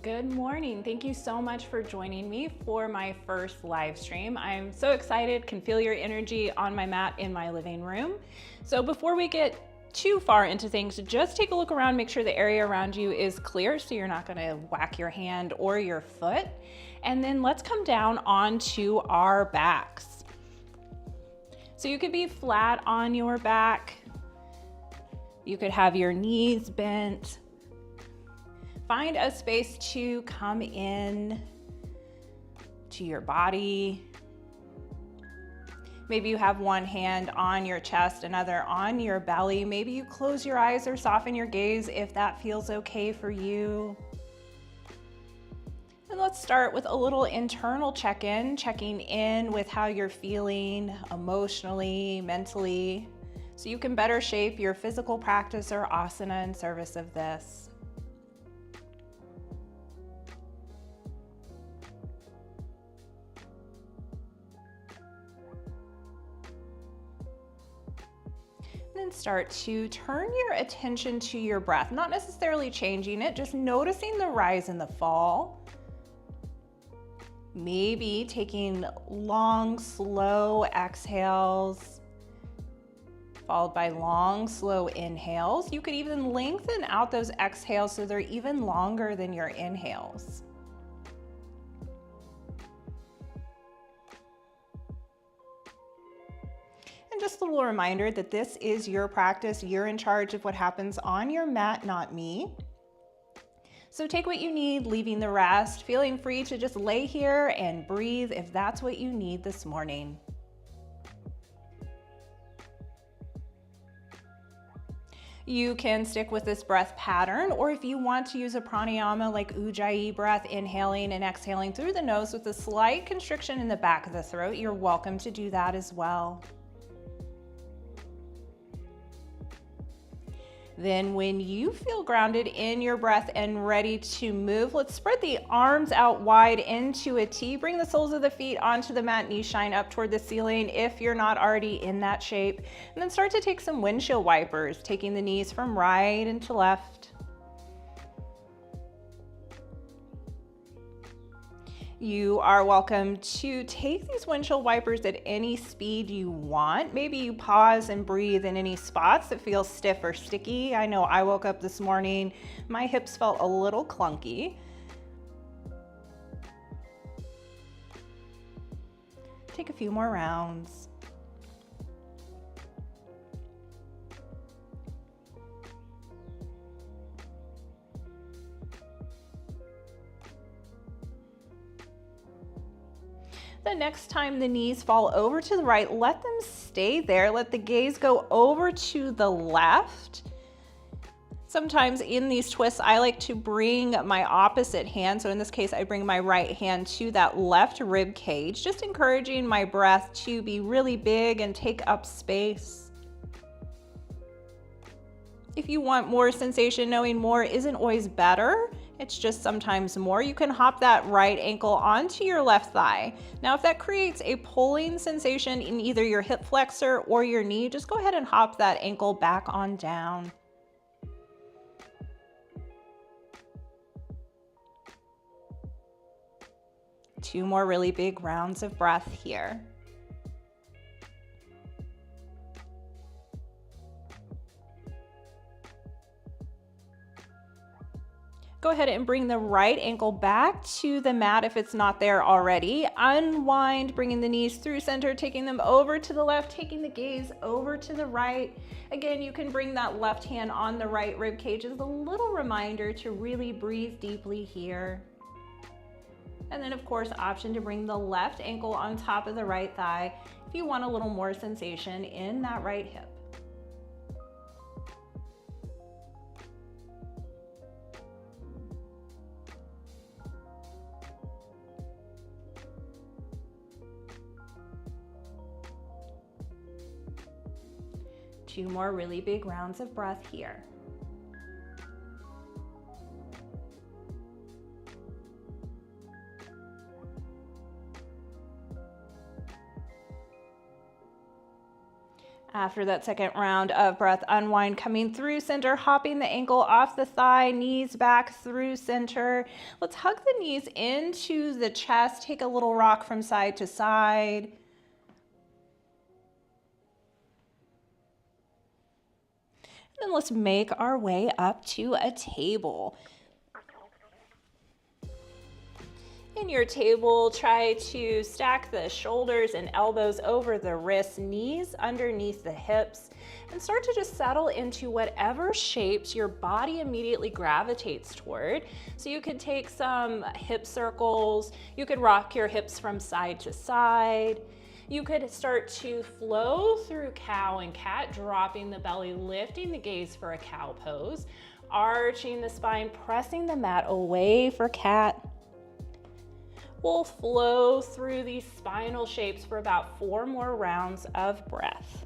Good morning. Thank you so much for joining me for my first live stream. I'm so excited, can feel your energy on my mat in my living room. So before we get too far into things, just take a look around, make sure the area around you is clear so you're not gonna whack your hand or your foot. And then let's come down onto our backs. So you could be flat on your back. You could have your knees bent. Find a space to come in to your body. Maybe you have one hand on your chest, another on your belly. Maybe you close your eyes or soften your gaze if that feels okay for you. And let's start with a little internal check-in, checking in with how you're feeling emotionally, mentally, so you can better shape your physical practice or asana in service of this. Then start to turn your attention to your breath, not necessarily changing it, just noticing the rise and the fall. Maybe taking long, slow exhales, followed by long, slow inhales. You could even lengthen out those exhales so they're even longer than your inhales. Just a little reminder that this is your practice. You're in charge of what happens on your mat, not me. So take what you need, leaving the rest, feeling free to just lay here and breathe if that's what you need this morning. You can stick with this breath pattern, or if you want to use a pranayama like Ujjayi breath, inhaling and exhaling through the nose with a slight constriction in the back of the throat, you're welcome to do that as well. Then when you feel grounded in your breath and ready to move, let's spread the arms out wide into a T. Bring the soles of the feet onto the mat, knees shine up toward the ceiling if you're not already in that shape. And then start to take some windshield wipers, taking the knees from right into left. You are welcome to take these windshield wipers at any speed you want. Maybe you pause and breathe in any spots that feel stiff or sticky. I know I woke up this morning, my hips felt a little clunky. Take a few more rounds. The next time the knees fall over to the right, let them stay there. Let the gaze go over to the left. Sometimes in these twists, I like to bring my opposite hand. So in this case, I bring my right hand to that left rib cage, just encouraging my breath to be really big and take up space. If you want more sensation, knowing more isn't always better. It's just sometimes more. You can hop that right ankle onto your left thigh. Now, if that creates a pulling sensation in either your hip flexor or your knee, just go ahead and hop that ankle back on down. Two more really big rounds of breath here. Go ahead and bring the right ankle back to the mat if it's not there already. Unwind, bringing the knees through center, taking them over to the left, taking the gaze over to the right. Again, you can bring that left hand on the right rib cage as a little reminder to really breathe deeply here. And then of course, option to bring the left ankle on top of the right thigh if you want a little more sensation in that right hip. Two more really big rounds of breath here. After that second round of breath, unwind, coming through center, hopping the ankle off the thigh, knees back through center. Let's hug the knees into the chest. Take a little rock from side to side. And then let's make our way up to a table. In your table, try to stack the shoulders and elbows over the wrists, knees underneath the hips, and start to just settle into whatever shapes your body immediately gravitates toward. So you could take some hip circles, you could rock your hips from side to side. You could start to flow through cow and cat, dropping the belly, lifting the gaze for a cow pose, arching the spine, pressing the mat away for cat. We'll flow through these spinal shapes for about 4 more rounds of breath.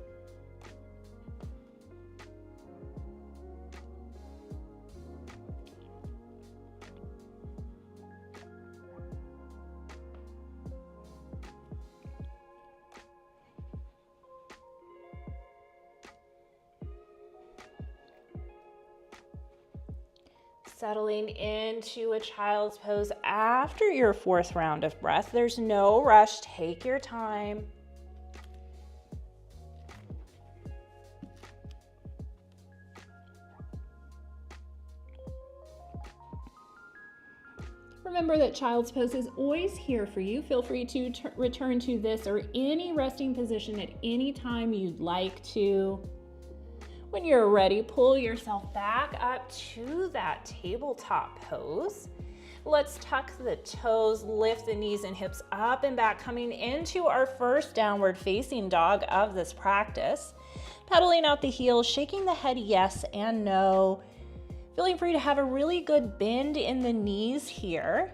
Settling into a child's pose after your 4th round of breath. There's no rush, take your time. Remember that child's pose is always here for you. Feel free to return to this or any resting position at any time you'd like to. When you're ready, pull yourself back up to that tabletop pose. Let's tuck the toes, lift the knees and hips up and back, coming into our first downward facing dog of this practice. Pedaling out the heels, shaking the head yes and no. Feeling free to have a really good bend in the knees here.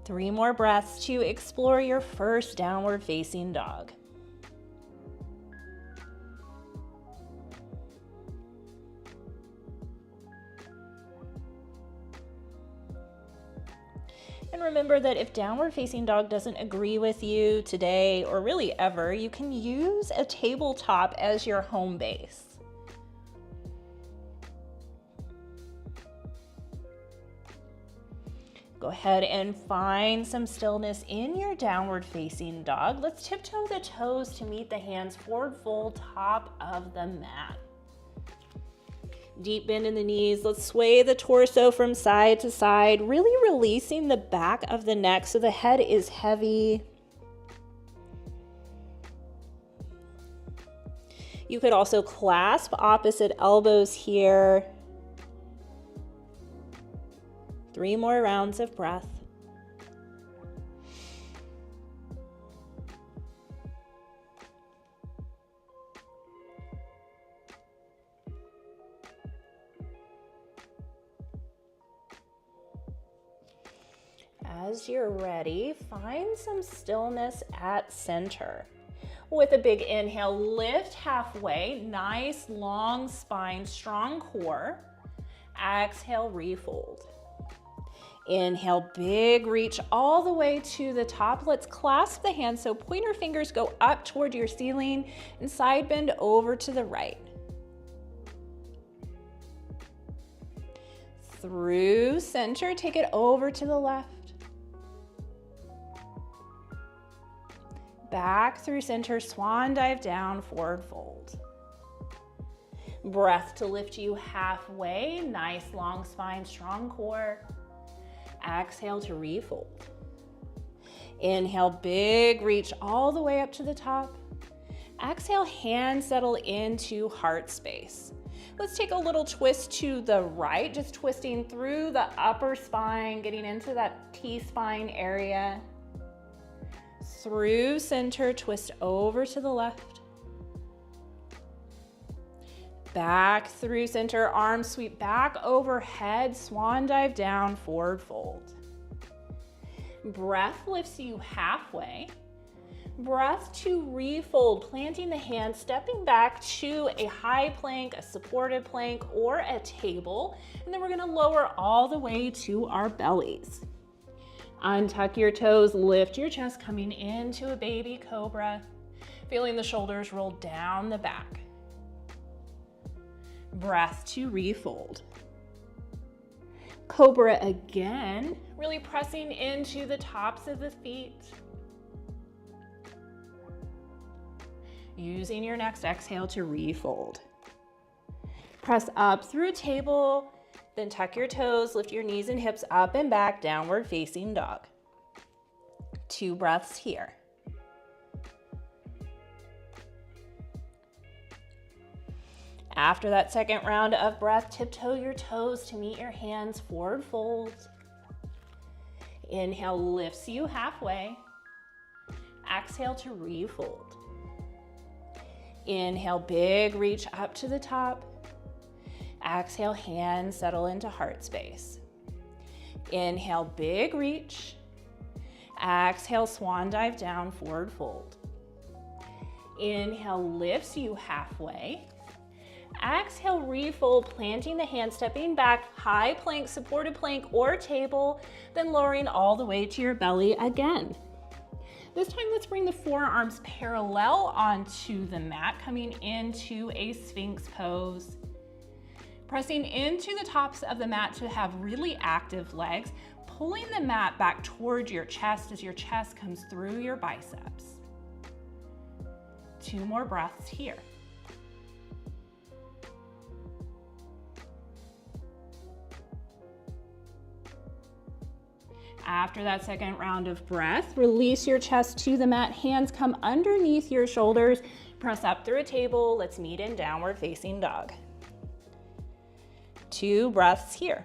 3 more breaths to explore your first downward facing dog. And remember that if downward facing dog doesn't agree with you today or really ever, you can use a tabletop as your home base. Go ahead and find some stillness in your downward facing dog. Let's tiptoe the toes to meet the hands, forward fold, top of the mat. Deep bend in the knees. Let's sway the torso from side to side, really releasing the back of the neck so the head is heavy. You could also clasp opposite elbows here. 3 more rounds of breath. As you're ready, find some stillness at center. With a big inhale, lift halfway, nice long spine, strong core. Exhale, refold. Inhale, big reach all the way to the top. Let's clasp the hands so pointer fingers go up toward your ceiling and side bend over to the right. Through center, take it over to the left. Back through center, swan dive down, forward fold. Breath to lift you halfway, nice long spine, strong core. Exhale to refold. Inhale, big reach all the way up to the top. Exhale, hands settle into heart space. Let's take a little twist to the right, just twisting through the upper spine, getting into that T-spine area. Through center, twist over to the left. Back through center, arms sweep back overhead, swan dive down, forward fold. Breath lifts you halfway. Breath to refold, planting the hands, stepping back to a high plank, a supported plank, or a table. And then we're gonna lower all the way to our bellies. Untuck your toes, lift your chest, coming into a baby cobra. Feeling the shoulders roll down the back. Breath to refold. Cobra again, really pressing into the tops of the feet. Using your next exhale to refold. Press up through a table, then tuck your toes, lift your knees and hips up and back, downward facing dog. 2 breaths here. After that second round of breath, tiptoe your toes to meet your hands, forward fold. Inhale lifts you halfway. Exhale to refold. Inhale, big reach up to the top. Exhale, hands settle into heart space. Inhale, big reach. Exhale, swan dive down, forward fold. Inhale, lifts you halfway. Exhale, refold, planting the hands, stepping back, high plank, supported plank, or table, then lowering all the way to your belly again. This time, let's bring the forearms parallel onto the mat, coming into a Sphinx pose. Pressing into the tops of the mat to have really active legs, pulling the mat back towards your chest as your chest comes through your biceps. 2 more breaths here. After that second round of breath, release your chest to the mat, hands come underneath your shoulders, press up through a table, let's meet in downward facing dog. 2 breaths here.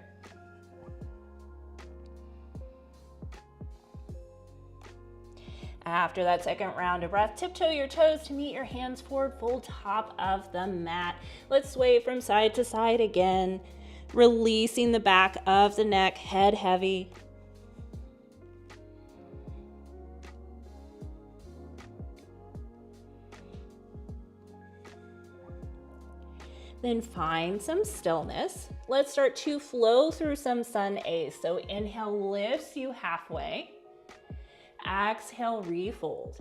After that second round of breath, tiptoe your toes to meet your hands, forward fold, top of the mat. Let's sway from side to side again, releasing the back of the neck, head heavy. Then find some stillness. Let's start to flow through some sun A's. So inhale lifts you halfway. Exhale, refold.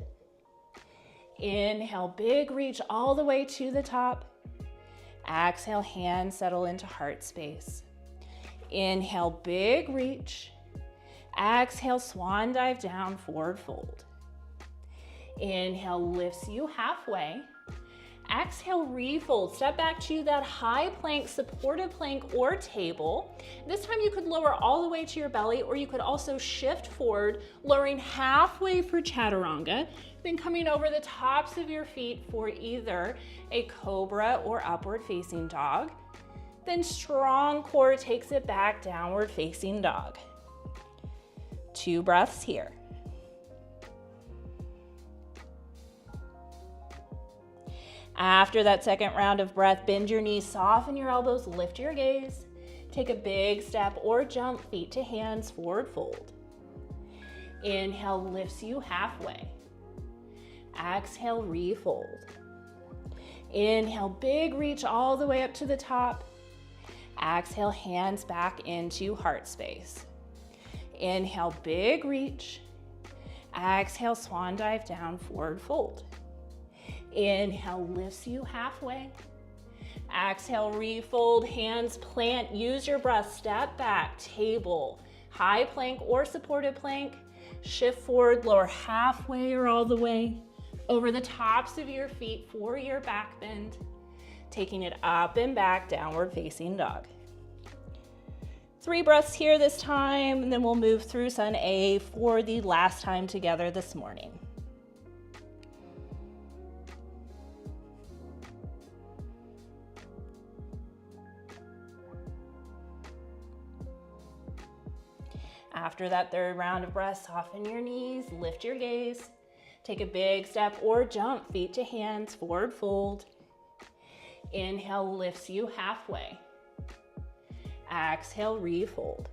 Inhale, big reach all the way to the top. Exhale, hands settle into heart space. Inhale, big reach. Exhale, swan dive down, forward fold. Inhale, lifts you halfway. Exhale, refold. Step back to that high plank, supported plank, or table. This time you could lower all the way to your belly, or you could also shift forward, lowering halfway for chaturanga, then coming over the tops of your feet for either a cobra or upward facing dog. Then strong core takes it back, downward facing dog. 2 breaths here. After that second round of breath, bend your knees, soften your elbows, lift your gaze. Take a big step or jump, feet to hands, forward fold. Inhale lifts you halfway. Exhale, refold. Inhale, big reach all the way up to the top. Exhale, hands back into heart space. Inhale, big reach. Exhale, swan dive down, forward fold. Inhale lifts you halfway. Exhale, refold, hands plant, use your breath, step back, table, high plank or supported plank, shift forward, lower halfway or all the way, over the tops of your feet for your back bend, taking it up and back, downward facing dog. 3 breaths here this time, and then we'll move through Sun A for the last time together this morning. After that third round of breath, soften your knees, lift your gaze. Take a big step or jump, feet to hands, forward fold. Inhale lifts you halfway. Exhale, refold.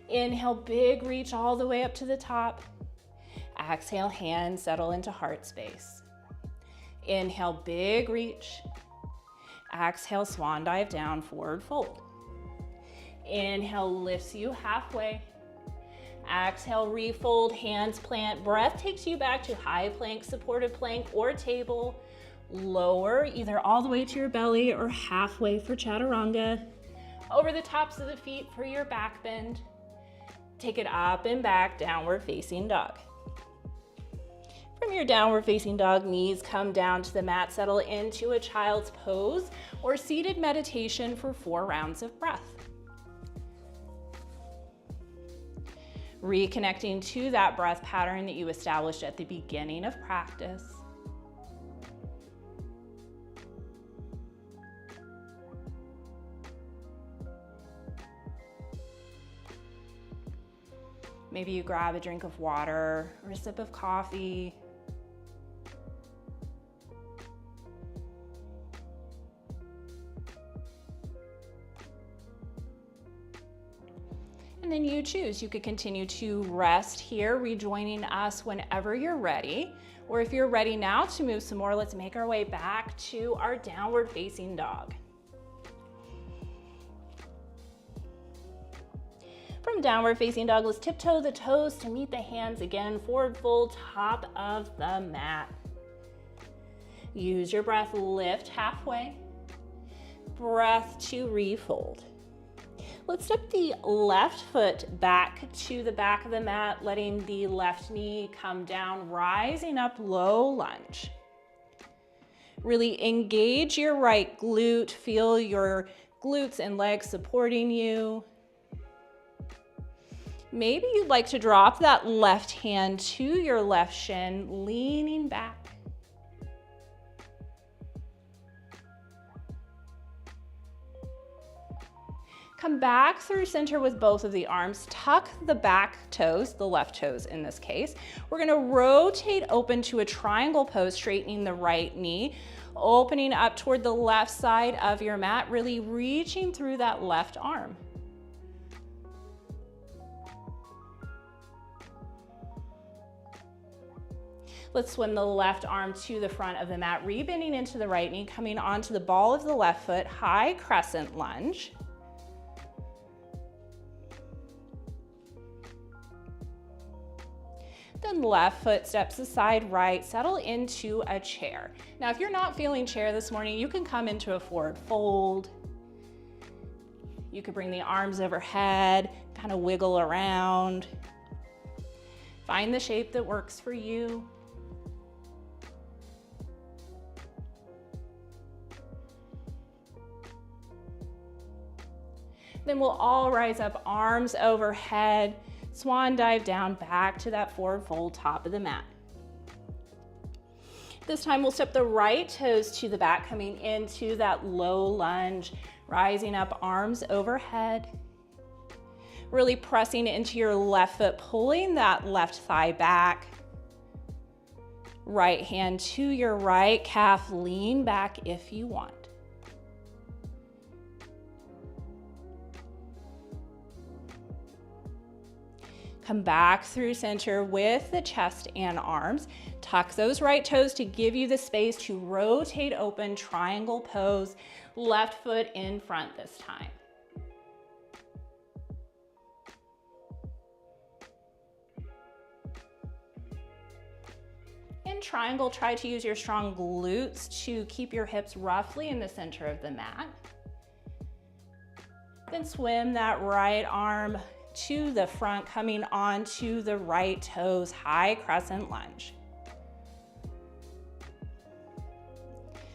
Inhale, big reach all the way up to the top. Exhale, hands settle into heart space. Inhale, big reach. Exhale, swan dive down, forward fold. Inhale lifts you halfway. Exhale, refold, hands plant. Breath takes you back to high plank, supported plank, or table. Lower, either all the way to your belly or halfway for chaturanga. Over the tops of the feet for your back bend. Take it up and back, downward facing dog. From your downward facing dog, knees come down to the mat, settle into a child's pose or seated meditation for 4 rounds of breath. Reconnecting to that breath pattern that you established at the beginning of practice. Maybe you grab a drink of water or a sip of coffee. And then you choose. You could continue to rest here, rejoining us whenever you're ready. Or if you're ready now to move some more, let's make our way back to our downward facing dog. From downward facing dog, let's tiptoe the toes to meet the hands again. Forward fold, top of the mat. Use your breath, lift halfway. Breath to refold. Let's step the left foot back to the back of the mat, letting the left knee come down, rising up, low lunge. Really engage your right glute, feel your glutes and legs supporting you. Maybe you'd like to drop that left hand to your left shin, leaning back. Come back through center with both of the arms. Tuck the back toes, the left toes in this case. We're gonna rotate open to a triangle pose, straightening the right knee, opening up toward the left side of your mat, really reaching through that left arm. Let's swim the left arm to the front of the mat, rebending into the right knee, coming onto the ball of the left foot, high crescent lunge. Then left foot steps aside, right, settle into a chair. Now, if you're not feeling chair this morning, you can come into a forward fold. You could bring the arms overhead, kind of wiggle around. Find the shape that works for you. Then we'll all rise up, arms overhead, swan dive down back to that forward fold, top of the mat. This time we'll step the right toes to the back, coming into that low lunge, rising up, arms overhead. Really pressing into your left foot, pulling that left thigh back. Right hand to your right calf, lean back if you want. Come back through center with the chest and arms. Tuck those right toes to give you the space to rotate open, triangle pose, left foot in front this time. In triangle, try to use your strong glutes to keep your hips roughly in the center of the mat. Then swim that right arm to the front, coming onto the right toes, high crescent lunge.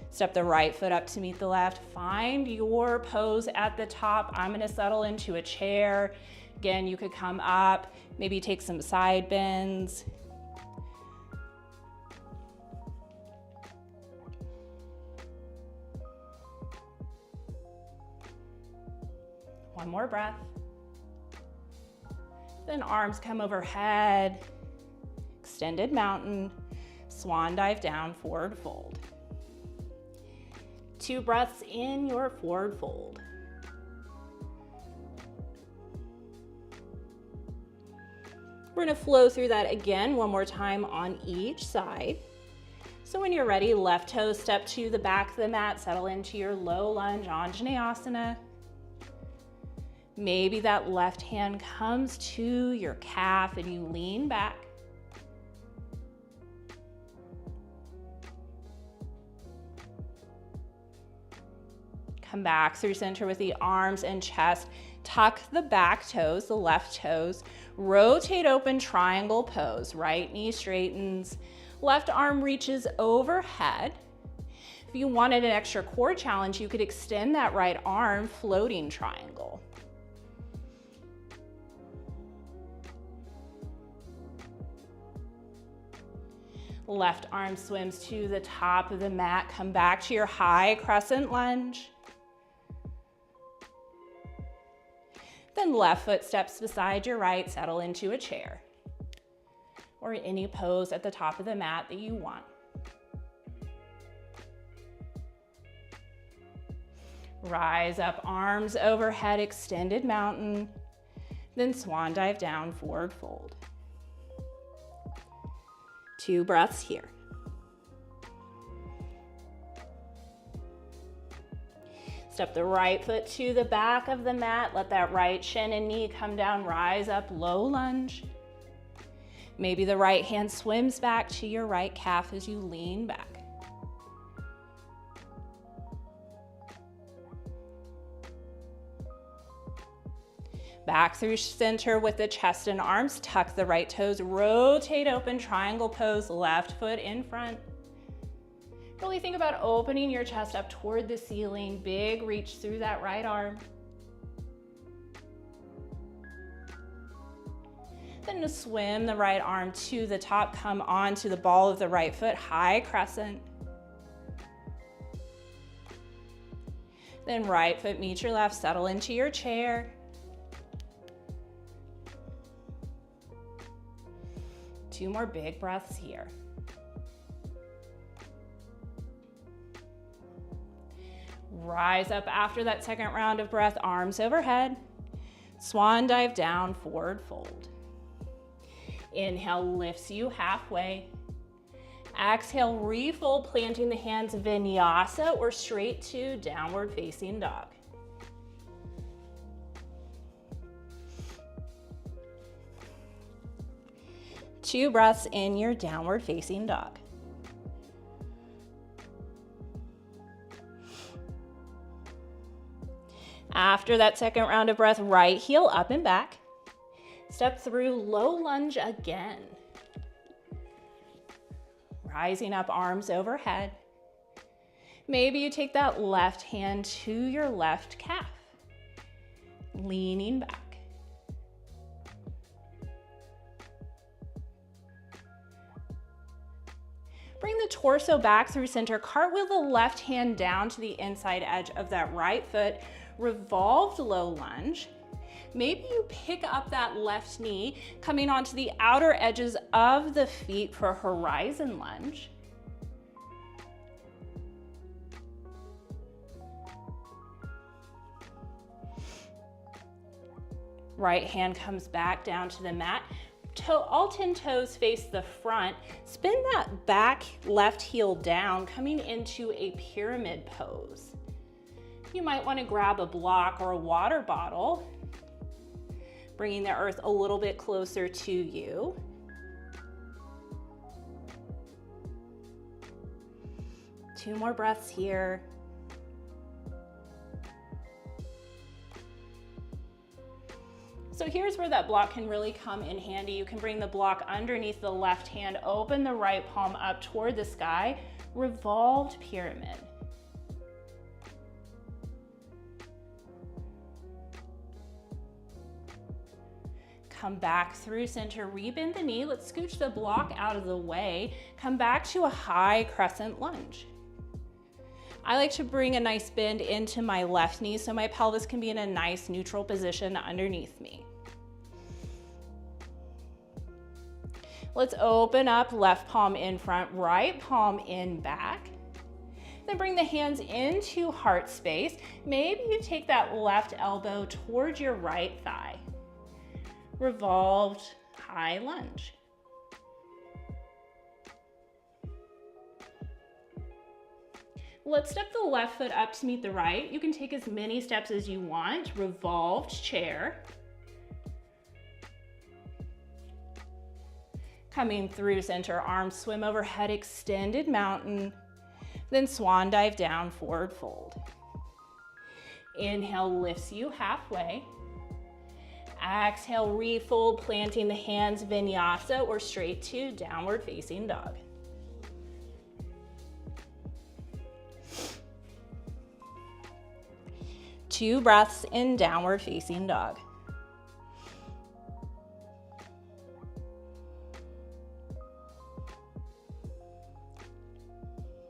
Step the right foot up to meet the left. Find your pose at the top. I'm gonna settle into a chair. Again, you could come up, maybe take some side bends. One more breath. Then arms come overhead, extended mountain, swan dive down, forward fold. 2 breaths in your forward fold. We're gonna flow through that again one more time on each side. So when you're ready, left toe step to the back of the mat, settle into your low lunge, Anjaneyasana. Maybe that left hand comes to your calf and you lean back. Come back through center with the arms and chest. Tuck the back toes, the left toes. Rotate open triangle pose. Right knee straightens. Left arm reaches overhead. If you wanted an extra core challenge, you could extend that right arm, floating triangle. Left arm swims to the top of the mat. Come back to your high crescent lunge. Then left foot steps beside your right, settle into a chair or any pose at the top of the mat that you want. Rise up, arms overhead, extended mountain, then swan dive down, forward fold. 2 breaths here. Step the right foot to the back of the mat. Let that right shin and knee come down. Rise up, low lunge. Maybe the right hand swims back to your right calf as you lean back. Back through center with the chest and arms. Tuck the right toes. Rotate open, triangle pose. Left foot in front. Really think about opening your chest up toward the ceiling. Big reach through that right arm. Then to swim the right arm to the top, come onto the ball of the right foot, high crescent. Then right foot meets your left, settle into your chair. 2 more big breaths here. Rise up after that second round of breath, arms overhead. Swan dive down, forward fold. Inhale lifts you halfway. Exhale, refold, planting the hands, vinyasa or straight to downward facing dog. Two breaths in your downward facing dog. After that second round of breath, right heel up and back. Step through low lunge again. Rising up, arms overhead. Maybe you take that left hand to your left calf, leaning back. Bring the torso back through center. Cartwheel the left hand down to the inside edge of that right foot. Revolved low lunge. Maybe you pick up that left knee, coming onto the outer edges of the feet for horizon lunge. Right hand comes back down to the mat. All 10 toes face the front. Spin that back left heel down, coming into a pyramid pose. You might want to grab a block or a water bottle, bringing the earth a little bit closer to you. Two more breaths here. So here's where that block can really come in handy. You can bring the block underneath the left hand, open the right palm up toward the sky, revolved pyramid. Come back through center, rebend the knee. Let's scooch the block out of the way. Come back to a high crescent lunge. I like to bring a nice bend into my left knee so my pelvis can be in a nice neutral position underneath me. Let's open up, left palm in front, right palm in back. Then bring the hands into heart space. Maybe you take that left elbow towards your right thigh. Revolved high lunge. Let's step the left foot up to meet the right. You can take as many steps as you want. Revolved chair. Coming through center, arms swim overhead, extended mountain. Then swan dive down, forward fold. Inhale lifts you halfway. Exhale, refold, planting the hands, vinyasa, or straight to downward facing dog. Two breaths in downward facing dog.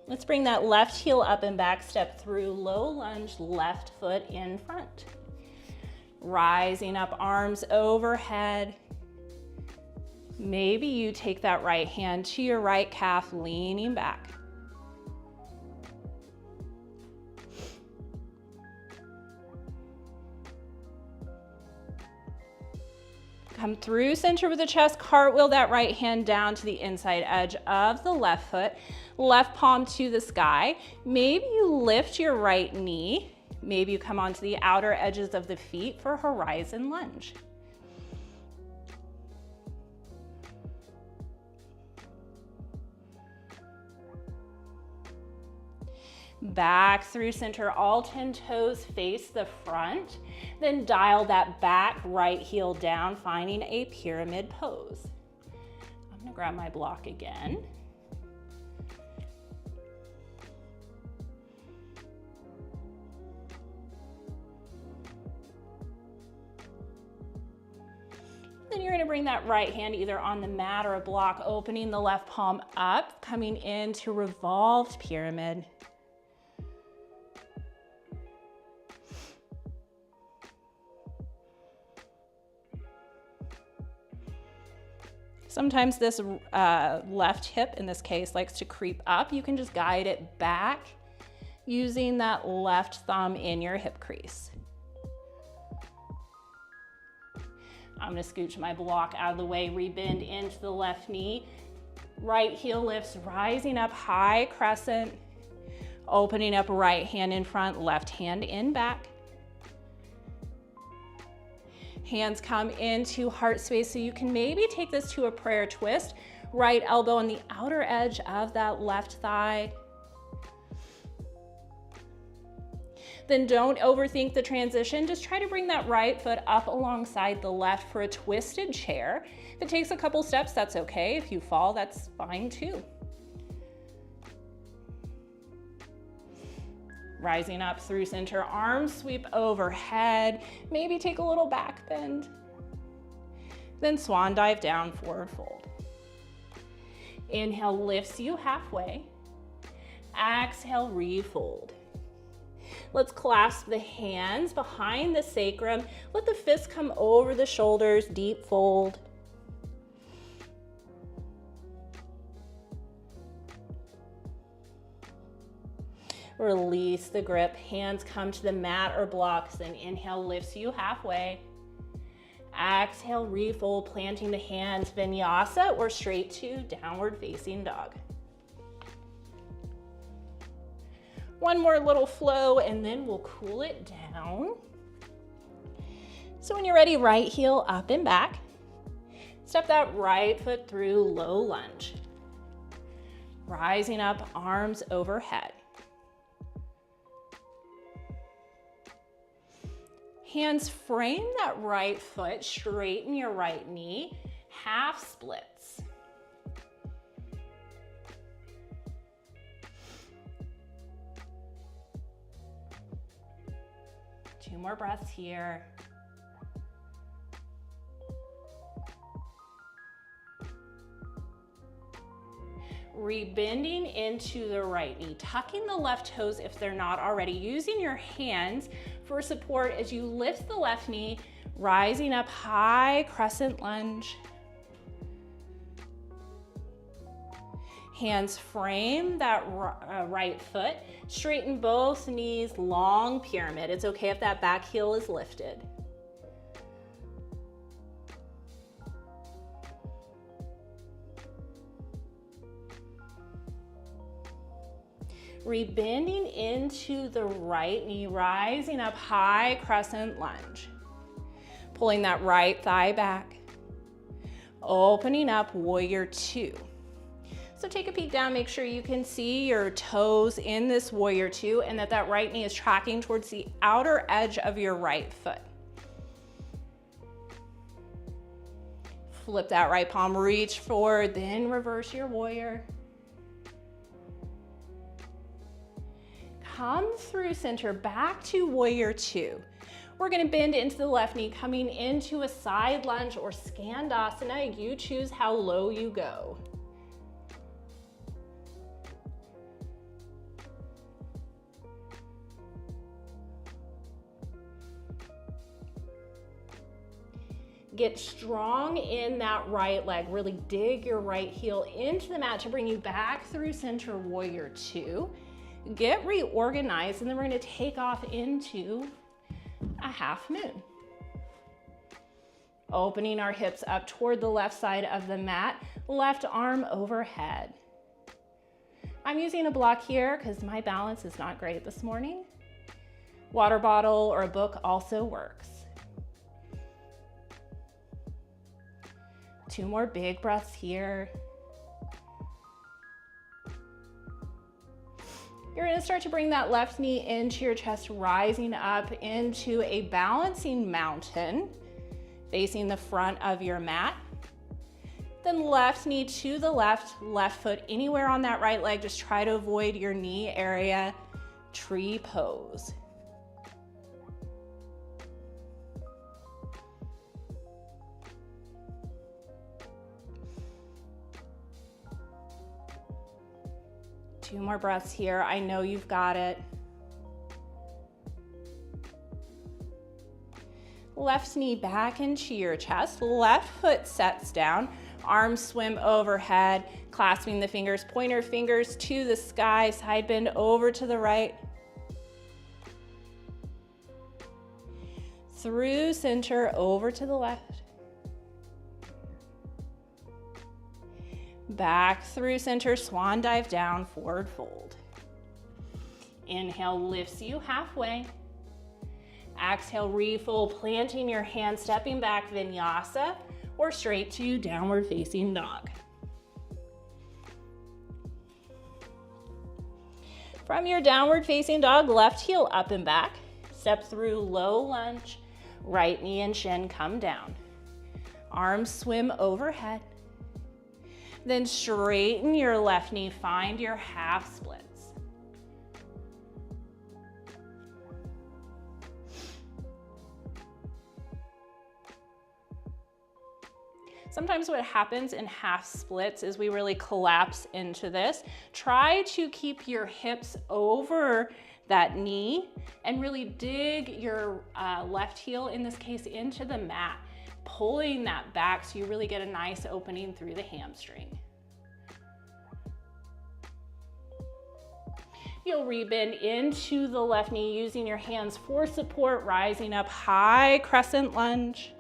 Let's bring that left heel up and back, step through low lunge, left foot in front. Rising up, arms overhead. Maybe you take that right hand to your right calf, leaning back. Come through center with the chest, cartwheel that right hand down to the inside edge of the left foot, left palm to the sky. Maybe you lift your right knee. Maybe you come onto the outer edges of the feet for horizon lunge. Back through center, all 10 toes face the front. Then dial that back right heel down, finding a pyramid pose. I'm gonna grab my block again. Then you're gonna bring that right hand either on the mat or a block, opening the left palm up, coming into revolved pyramid. Sometimes this left hip, in this case, likes to creep up. You can just guide it back using that left thumb in your hip crease. I'm gonna scooch my block out of the way, rebend into the left knee. Right heel lifts, rising up, high crescent, opening up right hand in front, left hand in back. Hands come into heart space, so you can maybe take this to a prayer twist. Right elbow on the outer edge of that left thigh. Then don't overthink the transition. Just try to bring that right foot up alongside the left for a twisted chair. If it takes a couple steps, that's okay. If you fall, that's fine too. Rising up through center, arms sweep overhead. Maybe take a little back bend. Then swan dive down, forward fold. Inhale lifts you halfway. Exhale, refold. Let's clasp the hands behind the sacrum. Let the fists come over the shoulders, deep fold. Release the grip, hands come to the mat or blocks, then inhale lifts you halfway. Exhale, refold, planting the hands, vinyasa or straight to downward facing dog. One more little flow and then we'll cool it down. So when you're ready, right heel up and back. Step that right foot through low lunge. Rising up, arms overhead. Hands frame that right foot, straighten your right knee, half splits. Two more breaths here. Rebending into the right knee, tucking the left toes if they're not already, using your hands for support as you lift the left knee, rising up, high crescent lunge. Hands frame that right foot, straighten both knees, long pyramid. It's okay if that back heel is lifted. Rebending into the right knee, rising up, high crescent lunge. Pulling that right thigh back. Opening up, warrior two. So take a peek down, make sure you can see your toes in this warrior two and that right knee is tracking towards the outer edge of your right foot. Flip that right palm, reach forward, then reverse your warrior. Come through center, back to warrior two. We're gonna bend into the left knee, coming into a side lunge or Skandasana. You choose how low you go. Get strong in that right leg. Really dig your right heel into the mat to bring you back through center, warrior two. Get reorganized, and then we're gonna take off into a half moon. Opening our hips up toward the left side of the mat, left arm overhead. I'm using a block here because my balance is not great this morning. Water bottle or a book also works. 2 more big breaths here. You're gonna start to bring that left knee into your chest, rising up into a balancing mountain, facing the front of your mat. Then left knee to the left, left foot anywhere on that right leg. Just try to avoid your knee area. Tree pose. Two more breaths here. I know you've got it. Left knee back into your chest. Left foot sets down. Arms swim overhead, clasping the fingers, pointer fingers to the sky. Side bend over to the right. Through center, over to the left. Back through center, swan dive down, forward fold. Inhale lifts you halfway. Exhale, refold, planting your hands, stepping back, vinyasa, or straight to downward facing dog. From your downward facing dog, left heel up and back. Step through low lunge, right knee and shin come down. Arms swim overhead. Then straighten your left knee, find your half splits. Sometimes what happens in half splits is we really collapse into this. Try to keep your hips over that knee and really dig your left heel, in this case, into the mat, pulling that back so you really get a nice opening through the hamstring. You'll rebend into the left knee using your hands for support, rising up, high crescent lunge.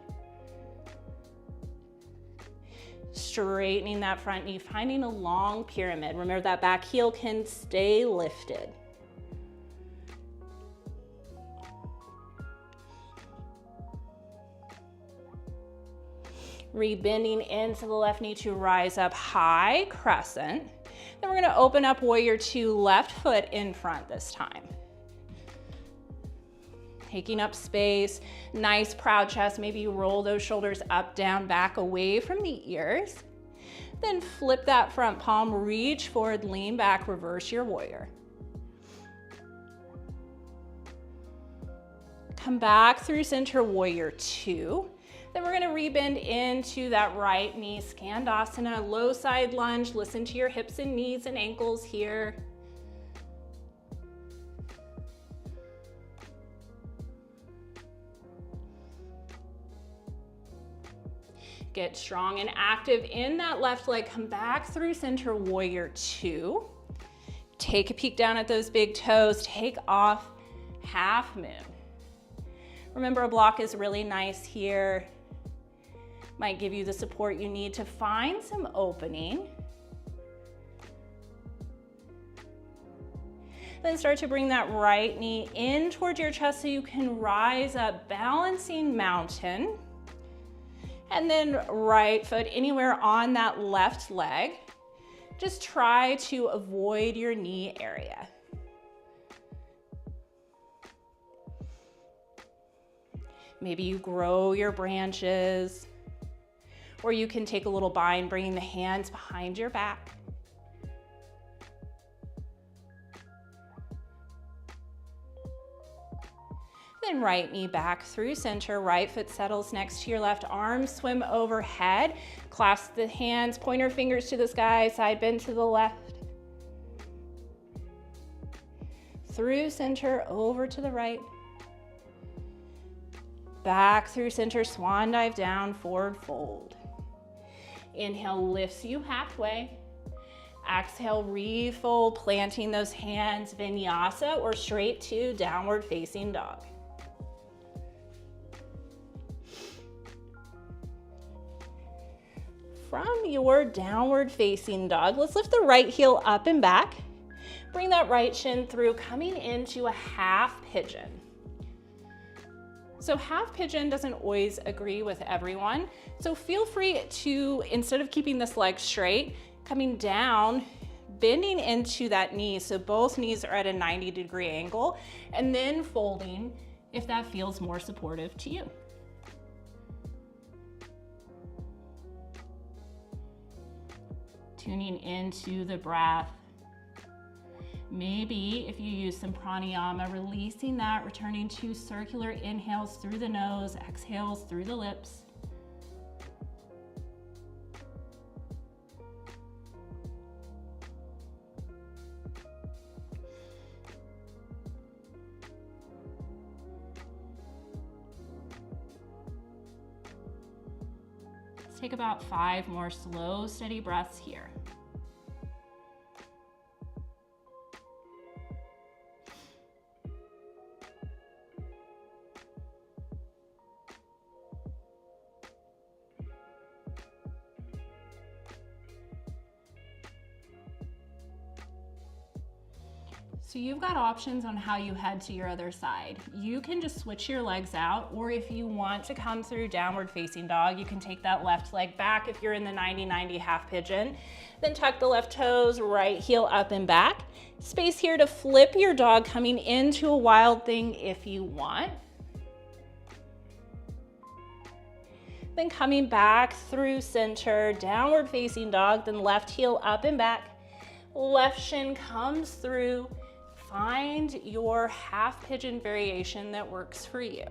Straightening that front knee, finding a long pyramid. Remember that back heel can stay lifted. Rebending into the left knee to rise up, high crescent. Then we're gonna open up warrior two, left foot in front this time. Taking up space, nice proud chest. Maybe you roll those shoulders up, down, back, away from the ears. Then flip that front palm, reach forward, lean back, reverse your warrior. Come back through center, warrior two. Then we're gonna rebend into that right knee, Skandasana, low side lunge. Listen to your hips and knees and ankles here. Get strong and active in that left leg. Come back through center, warrior two. Take a peek down at those big toes. Take off, half moon. Remember, a block is really nice here. Might give you the support you need to find some opening. Then start to bring that right knee in towards your chest so you can rise up, balancing mountain. And then right foot anywhere on that left leg. Just try to avoid your knee area. Maybe you grow your branches, or you can take a little bind, bringing the hands behind your back. Then right knee back through center, right foot settles next to your left, arms swim overhead, clasp the hands, pointer fingers to the sky, side bend to the left. Through center, over to the right. Back through center, swan dive down, forward fold. Inhale lifts you halfway. Exhale, refold, planting those hands, vinyasa or straight to downward facing dog. From your downward facing dog, let's lift the right heel up and back. Bring that right shin through, coming into a half pigeon. So half pigeon doesn't always agree with everyone. So feel free to, instead of keeping this leg straight, coming down, bending into that knee so both knees are at a 90-degree angle, and then folding if that feels more supportive to you. Tuning into the breath. Maybe if you use some pranayama, releasing that, returning to circular inhales through the nose, exhales through the lips. Let's take about 5 more slow, steady breaths here. So you've got options on how you head to your other side. You can just switch your legs out, or if you want to come through downward facing dog, you can take that left leg back if you're in the 90-90 half pigeon. Then tuck the left toes, right heel up and back. Space here to flip your dog, coming into a wild thing if you want. Then coming back through center, downward facing dog, then left heel up and back. Left shin comes through. Find your half pigeon variation that works for you.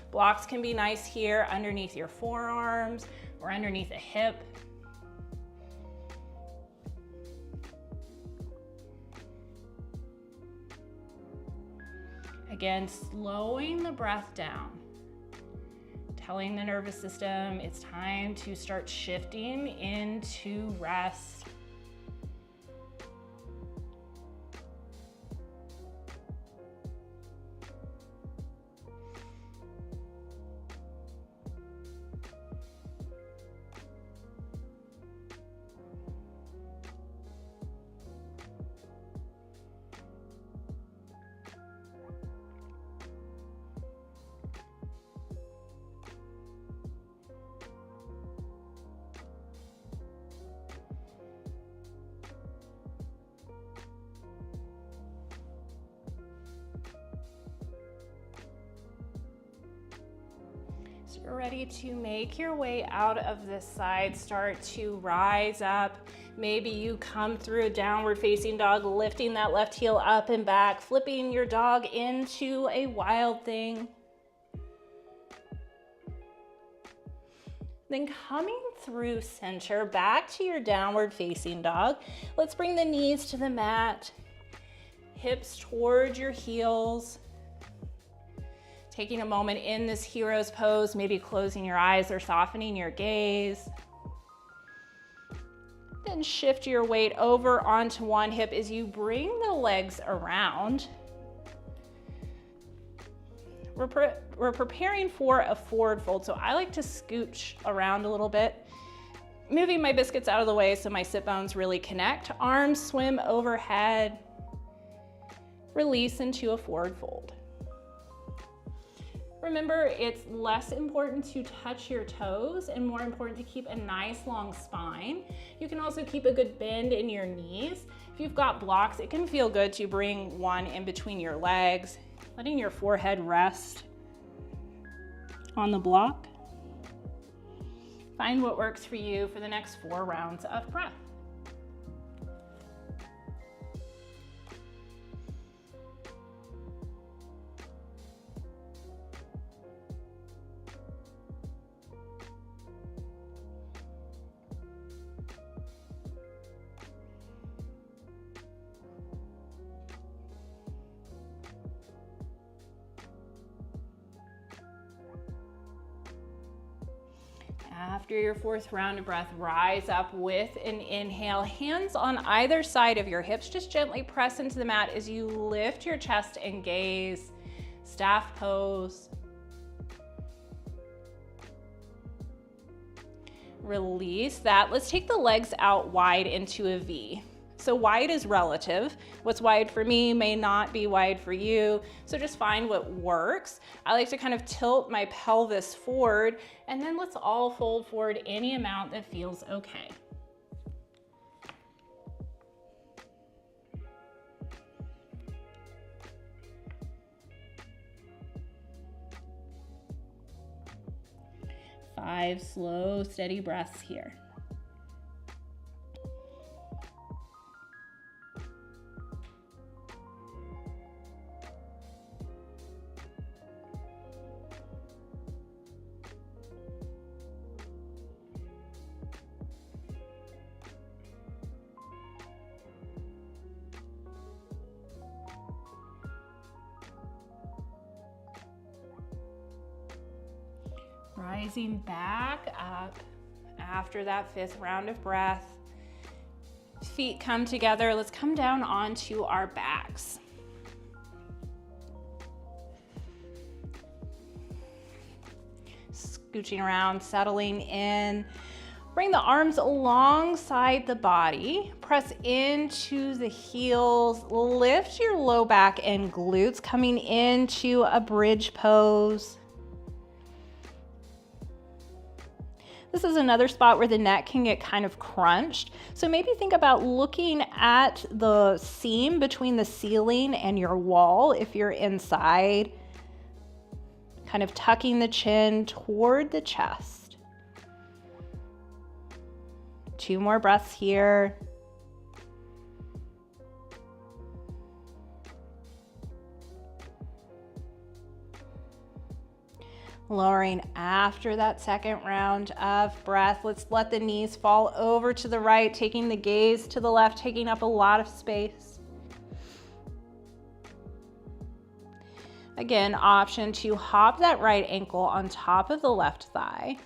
Blocks can be nice here underneath your forearms or underneath a hip. Again, slowing the breath down, telling the nervous system it's time to start shifting into rest. So you're ready to make your way out of this side, start to rise up. Maybe you come through a downward facing dog, lifting that left heel up and back, flipping your dog into a wild thing. Then coming through center, back to your downward facing dog. Let's bring the knees to the mat, hips towards your heels. Taking a moment in this hero's pose, maybe closing your eyes or softening your gaze. Then shift your weight over onto one hip as you bring the legs around. We're preparing for a forward fold, so I like to scooch around a little bit, moving my biscuits out of the way so my sit bones really connect. Arms swim overhead. Release into a forward fold. Remember, it's less important to touch your toes and more important to keep a nice long spine. You can also keep a good bend in your knees. If you've got blocks, it can feel good to bring one in between your legs, letting your forehead rest on the block. Find what works for you for the next 4 rounds of breath. After your 4th round of breath, rise up with an inhale, hands on either side of your hips. Just gently press into the mat as you lift your chest and gaze, staff pose. Release that. Let's take the legs out wide into a V. So wide is relative. What's wide for me may not be wide for you. So just find what works. I like to kind of tilt my pelvis forward, and then let's all fold forward any amount that feels okay. Five slow, steady breaths here. Rising back up after that 5th round of breath. Feet come together. Let's come down onto our backs. Scooching around, settling in. Bring the arms alongside the body. Press into the heels. Lift your low back and glutes, coming into a bridge pose. This is another spot where the neck can get kind of crunched. So maybe think about looking at the seam between the ceiling and your wall if you're inside. Kind of tucking the chin toward the chest. 2 more breaths here. Lowering after that 2nd round of breath. Let's let the knees fall over to the right, taking the gaze to the left, taking up a lot of space. Again, option to hop that right ankle on top of the left thigh.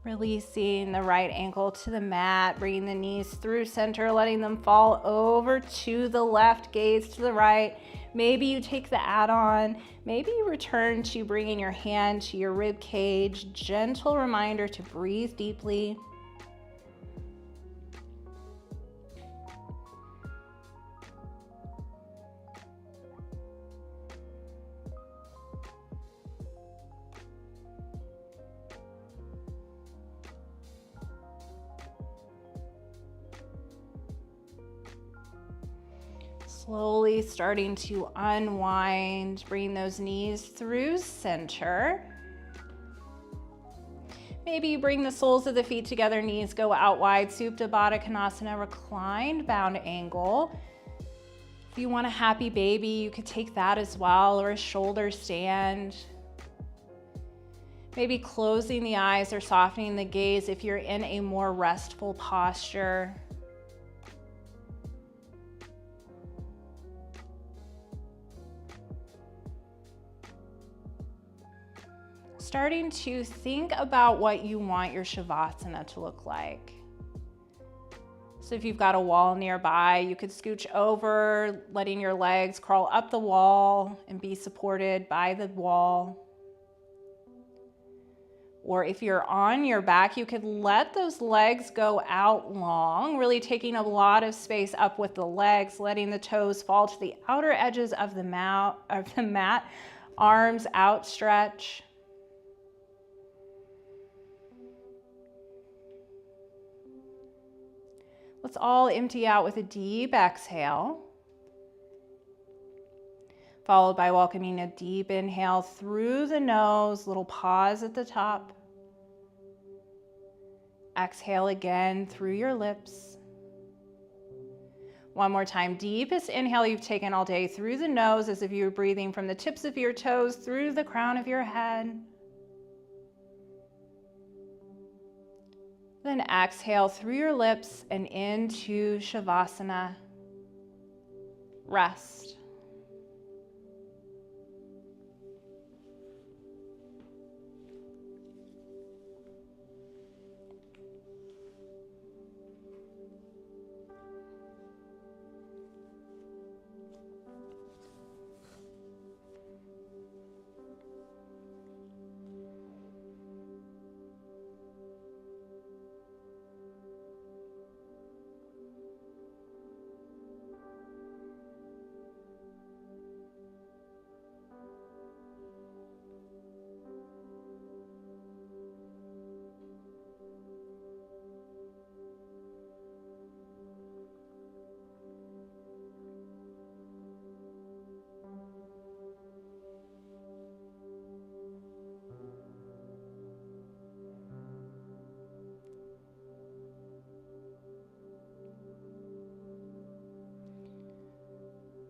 Releasing the right ankle to the mat, bringing the knees through center, letting them fall over to the left, gaze to the right. Maybe you take the add-on. Maybe you return to bringing your hand to your rib cage. Gentle reminder to breathe deeply. Slowly starting to unwind, bring those knees through center. Maybe you bring the soles of the feet together, knees go out wide, Supta Baddha Konasana, reclined bound angle. If you want a happy baby, you could take that as well, or a shoulder stand. Maybe closing the eyes or softening the gaze if you're in a more restful posture. starting to think about what you want your Shavasana to look like. So if you've got a wall nearby, you could scooch over, letting your legs crawl up the wall and be supported by the wall. Or if you're on your back, you could let those legs go out long, really taking a lot of space up with the legs, letting the toes fall to the outer edges of the mat, arms outstretch. Let's all empty out with a deep exhale, followed by welcoming a deep inhale through the nose, little pause at the top. Exhale again through your lips. One more time, deepest inhale you've taken all day through the nose, as if you were breathing from the tips of your toes through the crown of your head. Then exhale through your lips and into Shavasana. Rest.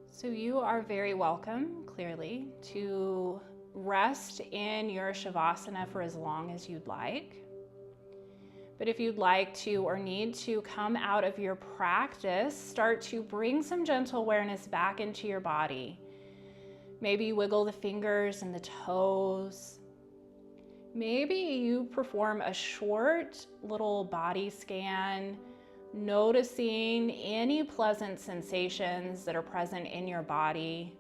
So you are very welcome, clearly, to rest in your Shavasana for as long as you'd like. But if you'd like to or need to come out of your practice, start to bring some gentle awareness back into your body. Maybe you wiggle the fingers and the toes. Maybe you perform a short little body scan, noticing any pleasant sensations that are present in your body.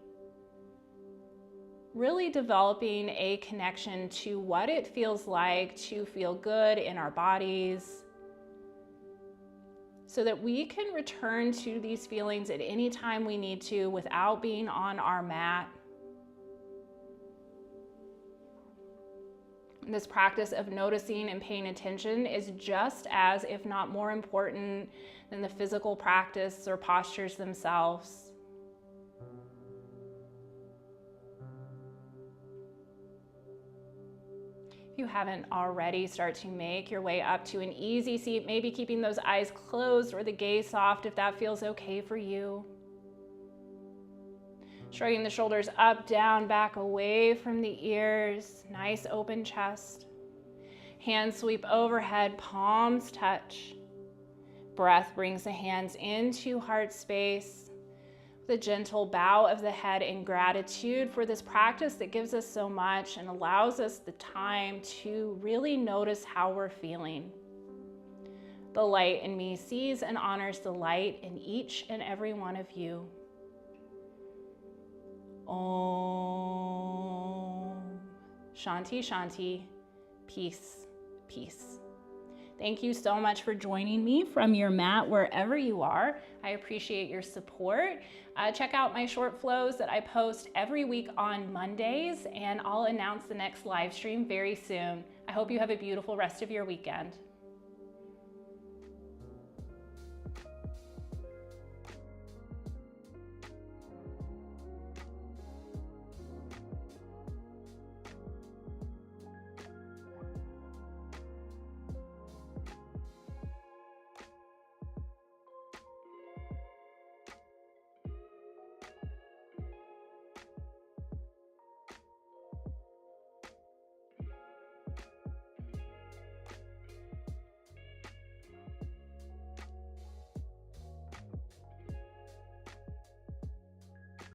Really developing a connection to what it feels like to feel good in our bodies, so that we can return to these feelings at any time we need to without being on our mat. This practice of noticing and paying attention is just as, if not more important than the physical practice or postures themselves. If you haven't already, start to make your way up to an easy seat, maybe keeping those eyes closed or the gaze soft if that feels okay for you. Shrugging the shoulders up, down, back, away from the ears. Nice open chest. Hands sweep overhead, palms touch. Breath brings the hands into heart space. With a gentle bow of the head in gratitude for this practice that gives us so much and allows us the time to really notice how we're feeling. The light in me sees and honors the light in each and every one of you. Om. Shanti, Shanti. Peace, peace. Thank you so much for joining me from your mat wherever you are. I appreciate your support. Check out my short flows that I post every week on Mondays, and I'll announce the next live stream very soon. I hope you have a beautiful rest of your weekend.